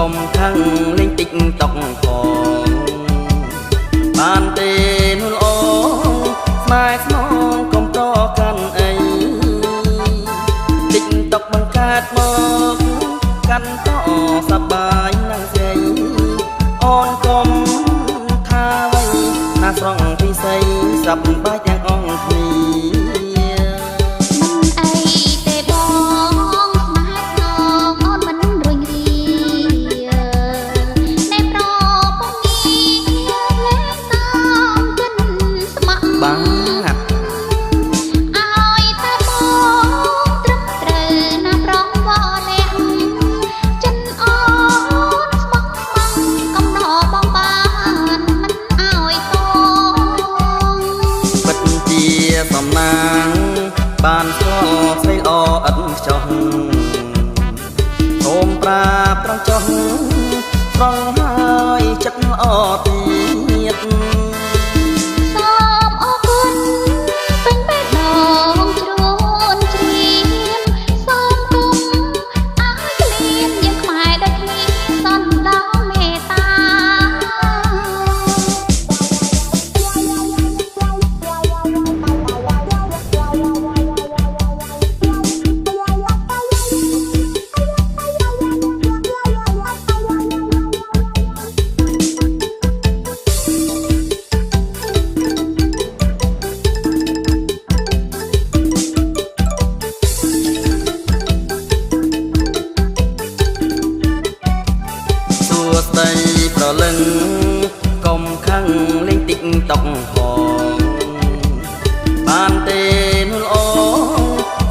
ុំខឹងលេងតិចតុកផងបានទេនោះល្អស្នេហ៍ស្នងកុំតកាន់អីតិចតុកបង្កើតមកកាន់តសប្បាយណាស់ស្រីអូនកុំថាអ្វីណាស្រង់ពិសីសប្បាយទាំងអង្គគ្នាសំណាងបានស្គាល់ស្រីល្អឥតខ្ចោះសូមប្រាប់ត្រង់ចុះត្រង់ហើយចិត្តល្អទៀតសូមអរគុណពេញបេះដូងជ្រួនជ្រាបសូមគុំអើក្លៀនយើងខ្មែរដូចគ្នាសន្តំមេត្តាស្ដីប្រលឹងកុំខឹងលេងតិចតុកផងបានទេនោះល្អ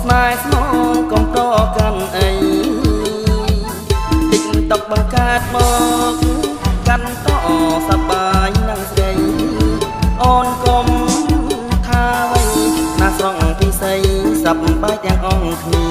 ស្នេហ៍ស្នងកុំតកាន់អីតិចតុកបង្កើតមកកាន់តសប្បាយណាស់ស្រីអូនកុំថាអ្វីណាស្រង់ពិសីសប្បាយទាំងអង្គគ្នា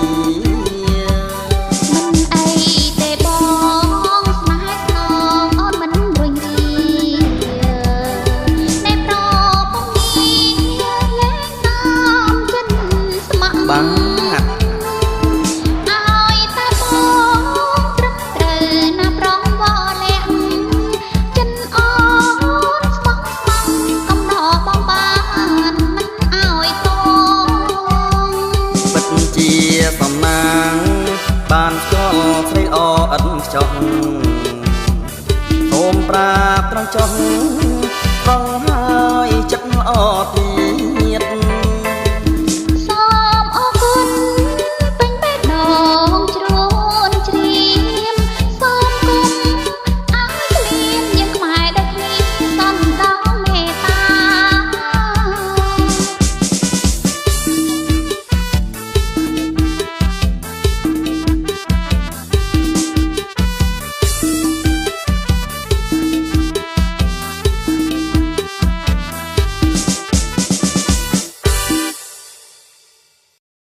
សំណាងបានស្គាល់ស្រីល្អឥតខ្ចោះសូមប្រាប់ត្រង់ចុះត្រង់ហើយចិត្តល្អទី